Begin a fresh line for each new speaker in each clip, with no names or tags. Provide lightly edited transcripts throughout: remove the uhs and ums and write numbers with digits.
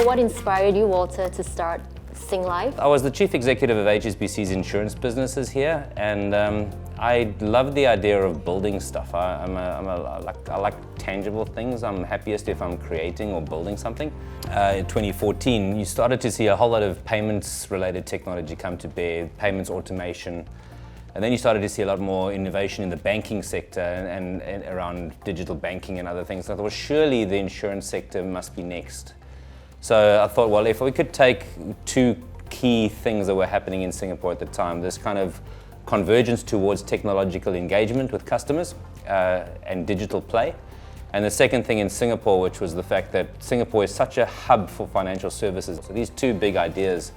So what inspired you, Walter, to start Singlife?
I was the chief executive of HSBC's insurance businesses here, and I love the idea of building stuff. I like tangible things. I'm happiest if I'm creating or building something. In 2014, you started to see a whole lot of payments-related technology come to bear, payments automation. And then you started to see a lot more innovation in the banking sector and around digital banking and other things. So I thought, well, surely the insurance sector must be next. So I thought, well, if we could take two key things that were happening in Singapore at the time, this kind of convergence towards technological engagement with customers and digital play. And the second thing in Singapore, which was the fact that Singapore is such a hub for financial services. So these two big ideas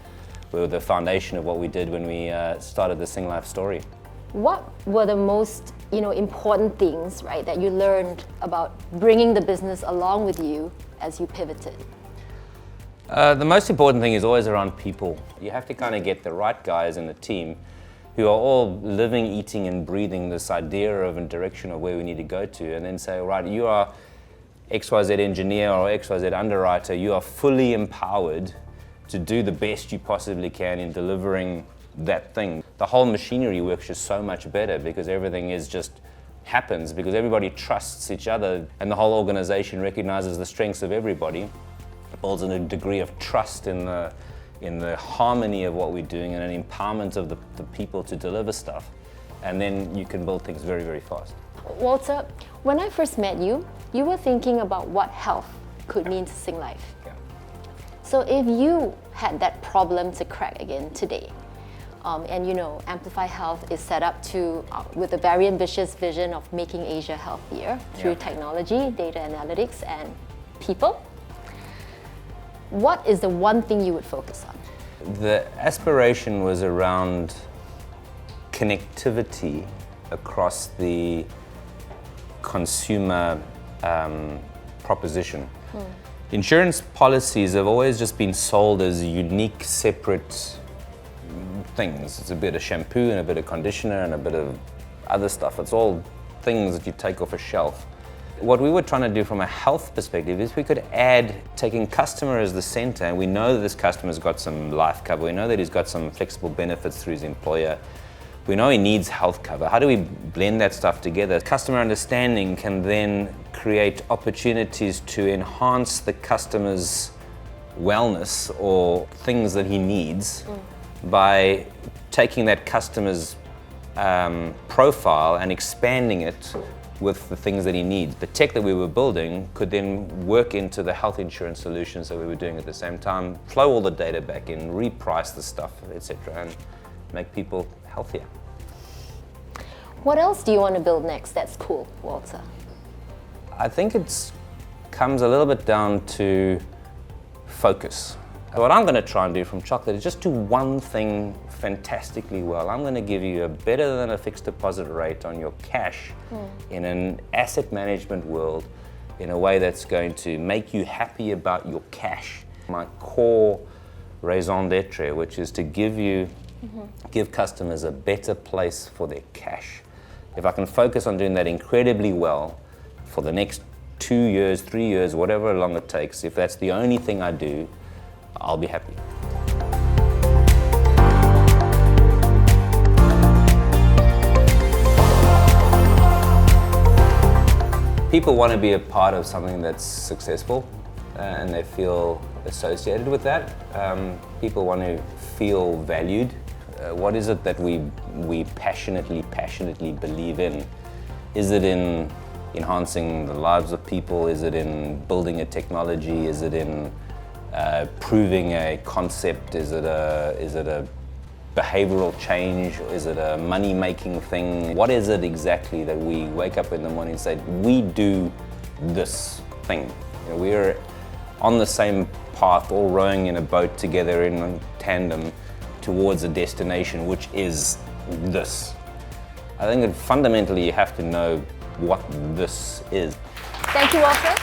were the foundation of what we did when we started the Singlife story.
What were the most important things, right, that you learned about bringing the business along with you as you pivoted?
The most important thing is always around people. You have to kind of get the right guys in the team who are all living, eating and breathing this idea of a direction of where we need to go to, and then say, right, you are XYZ engineer or XYZ underwriter, you are fully empowered to do the best you possibly can in delivering that thing. The whole machinery works just so much better because everything is just happens, because everybody trusts each other and the whole organization recognizes the strengths of everybody. It builds in a degree of trust in the harmony of what we're doing and an empowerment of the people to deliver stuff. And then you can build things very, very fast.
Walter, when I first met you, you were thinking about what health could mean to Singlife.
Yeah.
So if you had that problem to crack again today, and Amplify Health is set up to, with a very ambitious vision of making Asia healthier through technology, data analytics, and people, what is the one thing you would focus on?
The aspiration was around connectivity across the consumer proposition. Insurance policies have always just been sold as unique, separate things. It's a bit of shampoo and a bit of conditioner and a bit of other stuff. It's all things that you take off a shelf. What we were trying to do from a health perspective is we could add taking customer as the center, and we know that this customer's got some life cover, we know that he's got some flexible benefits through his employer, we know he needs health cover. How do we blend that stuff together? Customer understanding can then create opportunities to enhance the customer's wellness or things that he needs by taking that customer's profile and expanding it with the things that he needs. The tech that we were building could then work into the health insurance solutions that we were doing at the same time, flow all the data back in, reprice the stuff, etc., and make people healthier.
What else do you want to build next that's cool, Walter?
I think it comes a little bit down to focus. What I'm going to try and do from chocolate is just do one thing fantastically well. I'm going to give you a better than a fixed deposit rate on your cash in an asset management world in a way that's going to make you happy about your cash. My core raison d'etre, which is to give customers a better place for their cash. If I can focus on doing that incredibly well for the next 2 years, 3 years, whatever long it takes, if that's the only thing I do, I'll be happy. People want to be a part of something that's successful and they feel associated with that. People want to feel valued. What is it that we passionately believe in? Is it in enhancing the lives of people? Is it in building a technology? Is it in proving a concept? Is it a behavioral change? Is it a money-making thing? What is it exactly that we wake up in the morning and say, we do this thing? We're on the same path, all rowing in a boat together in tandem towards a destination, which is this. I think that fundamentally you have to know what this is.
Thank you, Walter.